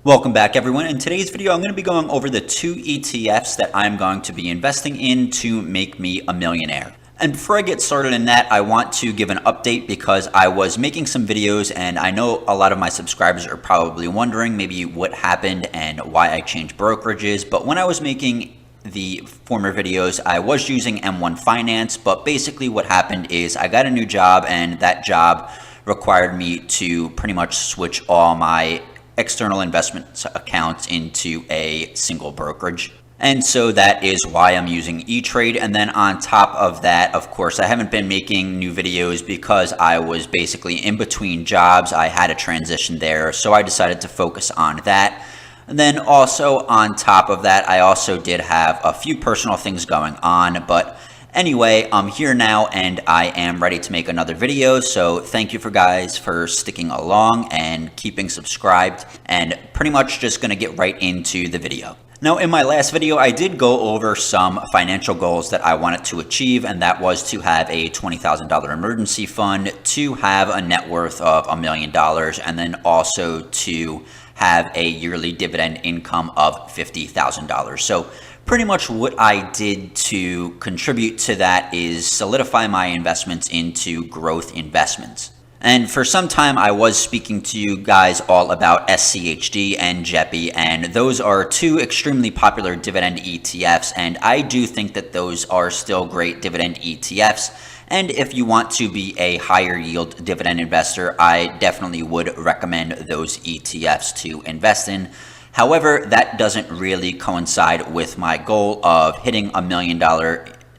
Welcome back, everyone. In today's video, I'm going to be going over the two ETFs that I'm going to be investing in to make me a millionaire. And before I get started in that, I want to give an update because I was making some videos and I know a lot of my subscribers are probably wondering maybe what happened and why I changed brokerages. But when I was making the former videos, I was using M1 Finance, but basically what happened is I got a new job and that job required me to pretty much switch all my external investment accounts into a single brokerage. And so that is why I'm using E-Trade. And then on top of that, of course, I haven't been making new videos because I was basically in between jobs. I had a transition there, so I decided to focus on that. And then also on top of that, I also did have a few personal things going on, but anyway, I'm here now and I am ready to make another video. So thank you guys for sticking along and keeping subscribed, and pretty much just going to get right into the video. Now, in my last video, I did go over some financial goals that I wanted to achieve, and that was to have a $20,000 emergency fund, to have a net worth of $1 million, and then also to have a yearly dividend income of $50,000. So pretty much what I did to contribute to that is solidify my investments into growth investments. And for some time, I was speaking to you guys all about SCHD and JEPI, and those are two extremely popular dividend ETFs, and I do think that those are still great dividend ETFs. And if you want to be a higher yield dividend investor, I definitely would recommend those ETFs to invest in. However, that doesn't really coincide with my goal of hitting $1 million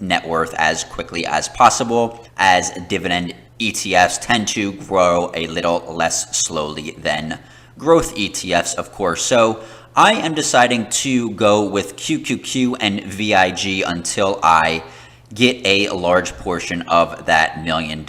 net worth as quickly as possible, as dividend ETFs tend to grow a little less slowly than growth ETFs, of course. So I am deciding to go with QQQ and VIG until I get a large portion of that $1 million,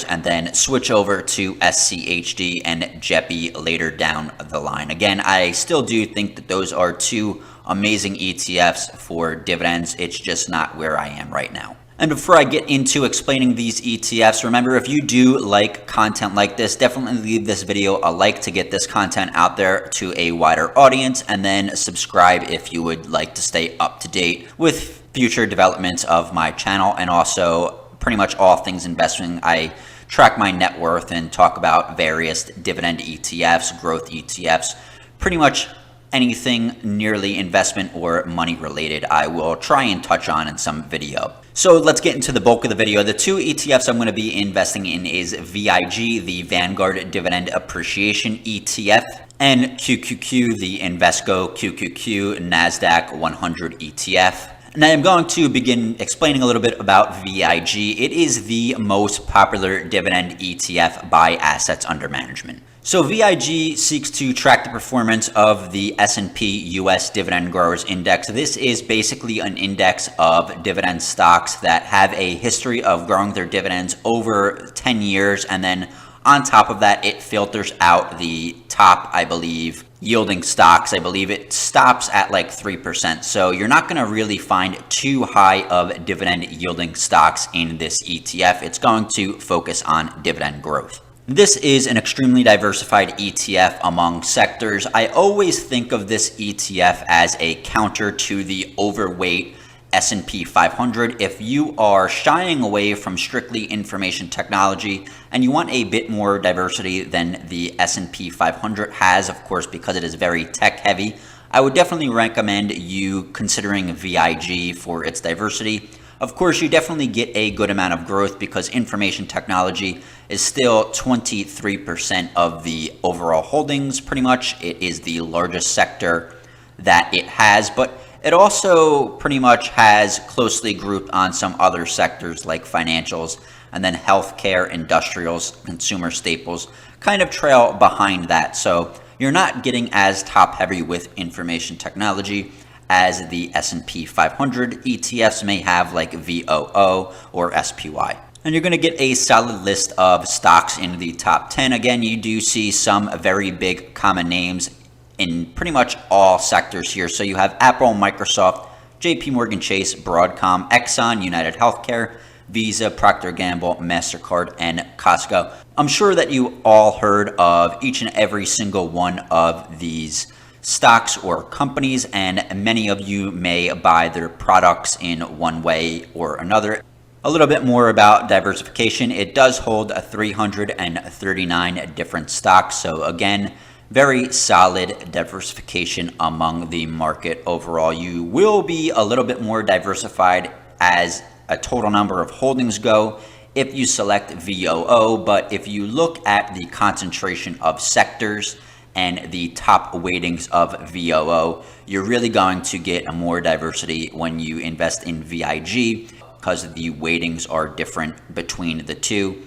and then switch over to SCHD and JEPI later down the line. Again, I still do think that those are two amazing ETFs for dividends. It's just not where I am right now. And before I get into explaining these ETFs, remember, if you do like content like this, definitely leave this video a like to get this content out there to a wider audience, and then subscribe if you would like to stay up to date with future developments of my channel, and also pretty much all things investing. I track my net worth and talk about various dividend ETFs, growth ETFs, pretty much anything nearly investment or money related I will try and touch on in some video. So let's get into the bulk of the video. The two ETFs I'm going to be investing in is VIG, the Vanguard Dividend Appreciation ETF, and QQQ, the Invesco QQQ Nasdaq 100 ETF. And I am going to begin explaining a little bit about VIG. It is the most popular dividend ETF by assets under management. So VIG seeks to track the performance of the S&P US Dividend Growers Index. This is basically an index of dividend stocks that have a history of growing their dividends over 10 years. And then on top of that, it filters out the top, I believe, yielding stocks. I believe it stops at like 3%. So you're not going to really find too high of dividend yielding stocks in this ETF. It's going to focus on dividend growth. This is an extremely diversified ETF among sectors. I always think of this ETF as a counter to the overweight S&P 500. If you are shying away from strictly information technology and you want a bit more diversity than the S&P 500 has, of course, because it is very tech heavy, I would definitely recommend you considering VIG for its diversity. Of course, you definitely get a good amount of growth because information technology is still 23% of the overall holdings, pretty much. It is the largest sector that it has, but it also pretty much has closely grouped on some other sectors like financials, and then healthcare, industrials, consumer staples kind of trail behind that. So you're not getting as top heavy with information technology as the S&P 500 ETFs may have, like VOO or SPY. And you're going to get a solid list of stocks in the top 10. Again, you do see some very big common names in pretty much all sectors here. So you have Apple, Microsoft, JP Morgan Chase, Broadcom, Exxon, United Healthcare, Visa, Procter & Gamble, MasterCard, and Costco. I'm sure that you all heard of each and every single one of these stocks or companies, and many of you may buy their products in one way or another. A little bit more about diversification. It does hold 339 different stocks. So again, very solid diversification among the market overall. You will be a little bit more diversified as a total number of holdings go if you select VOO, but if you look at the concentration of sectors and the top weightings of VOO, you're really going to get a more diversity when you invest in VIG because the weightings are different between the two.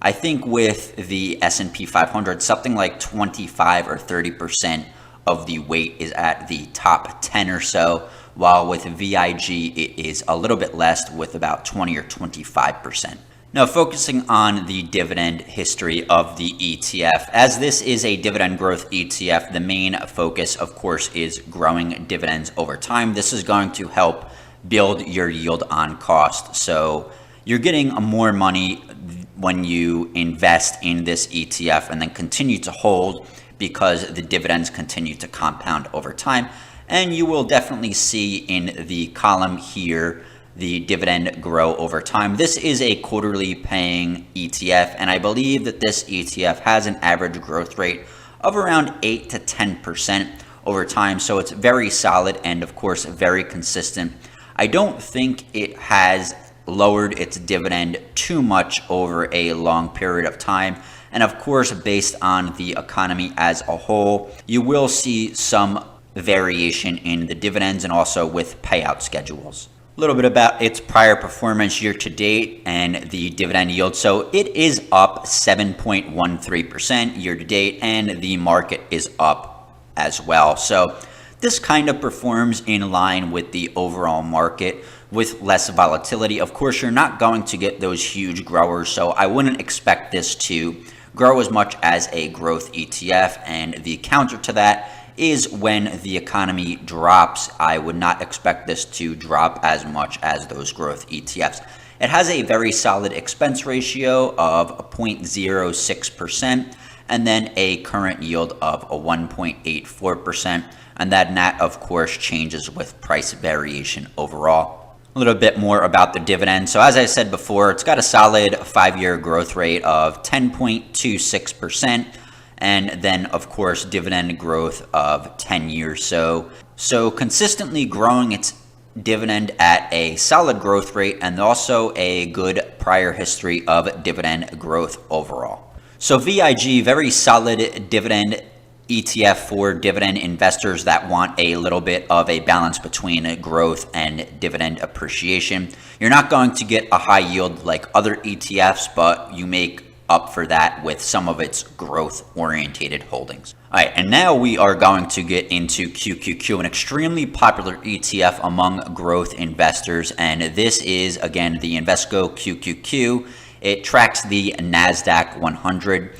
I think with the S&P 500, something like 25 or 30% of the weight is at the top 10 or so, while with VIG, it is a little bit less with about 20 or 25%. Now, focusing on the dividend history of the ETF, as this is a dividend growth ETF, the main focus, of course, is growing dividends over time. This is going to help build your yield on cost. So you're getting more money when you invest in this ETF and then continue to hold because the dividends continue to compound over time. And you will definitely see in the column here the dividend grow over time. This is a quarterly paying ETF, and I believe that this ETF has an average growth rate of around 8 to 10% over time. So it's very solid and, of course, very consistent. I don't think it has lowered its dividend too much over a long period of time. And of course, based on the economy as a whole, you will see some variation in the dividends and also with payout schedules. A little bit about its prior performance year to date and the dividend yield. So it is up 7.13% year to date, and the market is up as well. So this kind of performs in line with the overall market with less volatility. Of course, you're not going to get those huge growers, so I wouldn't expect this to grow as much as a growth ETF. And the counter to that is when the economy drops, I would not expect this to drop as much as those growth ETFs. It has a very solid expense ratio of 0.06% and then a current yield of 1.84%. And that, of course, changes with price variation overall. A little bit more about the dividend. So as I said before, it's got a solid 5-year growth rate of 10.26%. And then, of course, dividend growth of 10 years. So consistently growing its dividend at a solid growth rate and also a good prior history of dividend growth overall. So VIG, very solid dividend ETF for dividend investors that want a little bit of a balance between growth and dividend appreciation. You're not going to get a high yield like other ETFs, but you make up for that with some of its growth orientated holdings. All right, and now we are going to get into QQQ, an extremely popular ETF among growth investors. And this is, again, the Invesco QQQ. It tracks the Nasdaq 100.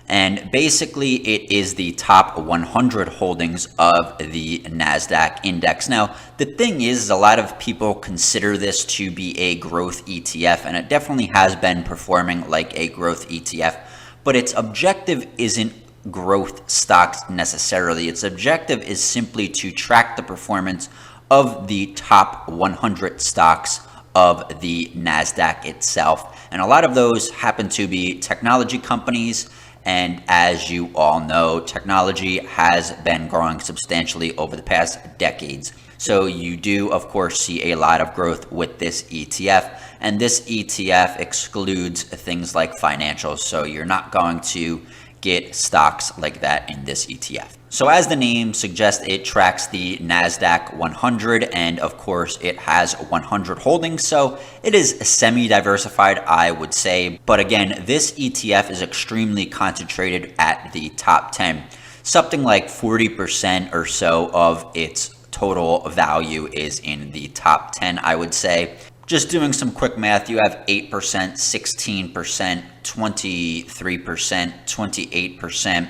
And basically, it is the top 100 holdings of the Nasdaq index. Now, the thing is, a lot of people consider this to be a growth ETF, and it definitely has been performing like a growth ETF. But its objective isn't growth stocks necessarily. Its objective is simply to track the performance of the top 100 stocks of the Nasdaq itself. And a lot of those happen to be technology companies. And as you all know, technology has been growing substantially over the past decades. So you do, of course, see a lot of growth with this ETF. And this ETF excludes things like financials. So you're not going to get stocks like that in this ETF. So as the name suggests, it tracks the Nasdaq 100, and of course it has 100 holdings, so it is semi-diversified, I would say. But again, this ETF is extremely concentrated at the top 10. Something like 40% or so of its total value is in the top 10, I would say. Just doing some quick math, you have 8%, 16%, 23%, 28%,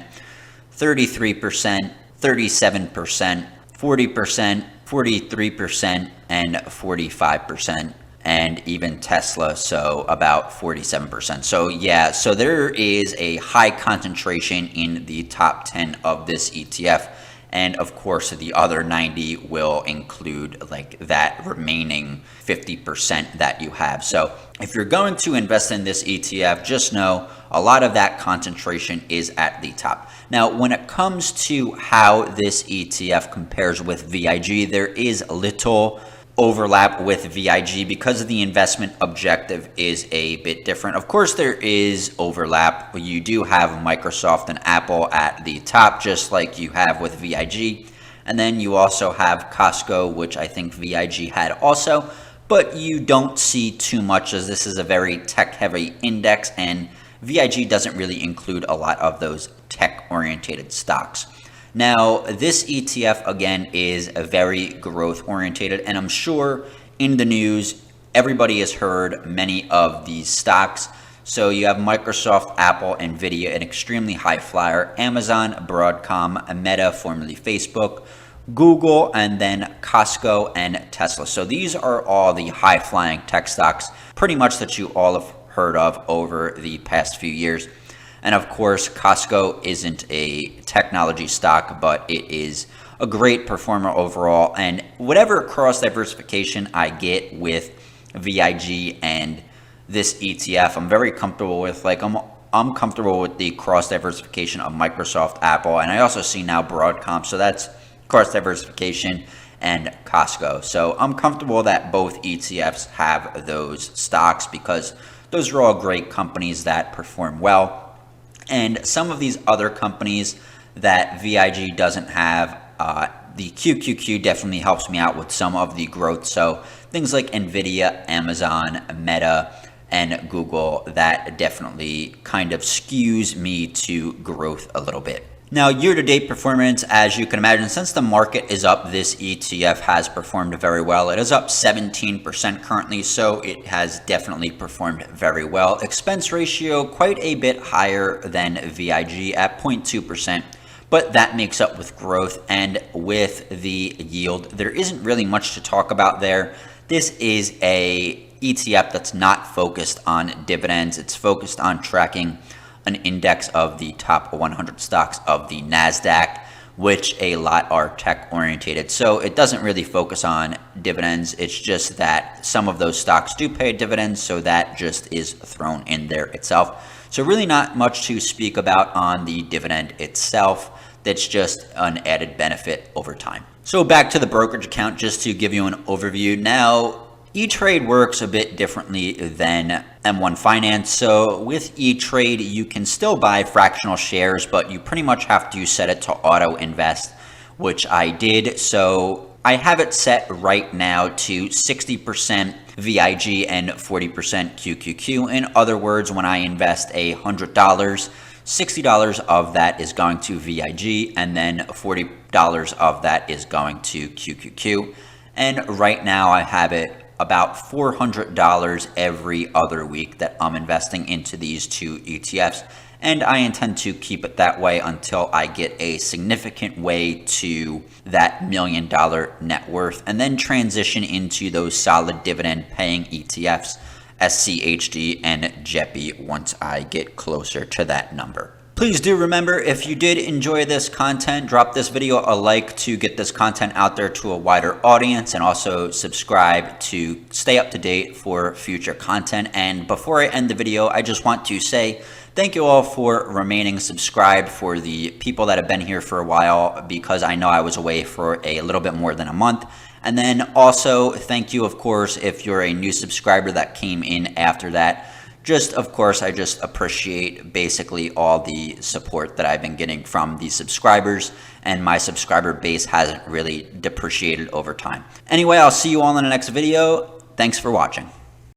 33%, 37%, 40%, 43%, and 45%, and even Tesla, so about 47%. So yeah, so there is a high concentration in the top 10 of this ETF. And of course, the other 90 will include like that remaining 50% that you have. So if you're going to invest in this ETF, just know a lot of that concentration is at the top. Now, when it comes to how this ETF compares with VIG, there is little overlap with VIG because the investment objective is a bit different. Of course, there is overlap. You do have Microsoft and Apple at the top, just like you have with VIG. And then you also have Costco, which I think VIG had also, but you don't see too much as this is a very tech-heavy index, and VIG doesn't really include a lot of those tech-orientated stocks. Now, this ETF, again, is a very growth-orientated, and I'm sure in the news, everybody has heard many of these stocks. So you have Microsoft, Apple, Nvidia, an extremely high flyer, Amazon, Broadcom, Meta, formerly Facebook, Google, and then Costco and Tesla. So these are all the high-flying tech stocks, pretty much that you all have heard of over the past few years. And of course, Costco isn't a technology stock, but it is a great performer overall. And whatever cross diversification I get with VIG and this ETF, I'm very comfortable with. Like I'm comfortable with the cross diversification of Microsoft, Apple, and I also see now Broadcom. So that's cross diversification and Costco. So I'm comfortable that both ETFs have those stocks because those are all great companies that perform well. And some of these other companies that VIG doesn't have, the QQQ definitely helps me out with some of the growth. So things like Nvidia, Amazon, Meta, and Google, that definitely kind of skews me to growth a little bit. Now, year-to-date performance, as you can imagine, since the market is up, this ETF has performed very well. It is up 17% currently, so it has definitely performed very well. Expense ratio, quite a bit higher than VIG at 0.2%, but that makes up with growth and with the yield. There isn't really much to talk about there. This is a ETF that's not focused on dividends. It's focused on tracking an index of the top 100 stocks of the Nasdaq, which a lot are tech orientated. So it doesn't really focus on dividends. It's just that some of those stocks do pay dividends, so that just is thrown in there itself. So really not much to speak about on the dividend itself. That's just an added benefit over time. So back to the brokerage account, just to give you an overview. Now, E-Trade works a bit differently than M1 Finance. So with E-Trade, you can still buy fractional shares, but you pretty much have to set it to auto invest, which I did. So I have it set right now to 60% VIG and 40% QQQ. In other words, when I invest $100, $60 of that is going to VIG, and then $40 of that is going to QQQ. And right now I have it about $400 every other week that I'm investing into these two ETFs. And I intend to keep it that way until I get a significant way to that $1 million net worth, and then transition into those solid dividend paying ETFs, SCHD and JEPI, once I get closer to that number. Please do remember, if you did enjoy this content, drop this video a like to get this content out there to a wider audience, and also subscribe to stay up to date for future content. And before I end the video, I just want to say thank you all for remaining subscribed, for the people that have been here for a while, because I know I was away for a little bit more than a month. And then also thank you, of course, if you're a new subscriber that came in after that. Of course, I just appreciate basically all the support that I've been getting from the subscribers, and my subscriber base hasn't really depreciated over time. Anyway, I'll see you all in the next video. Thanks for watching.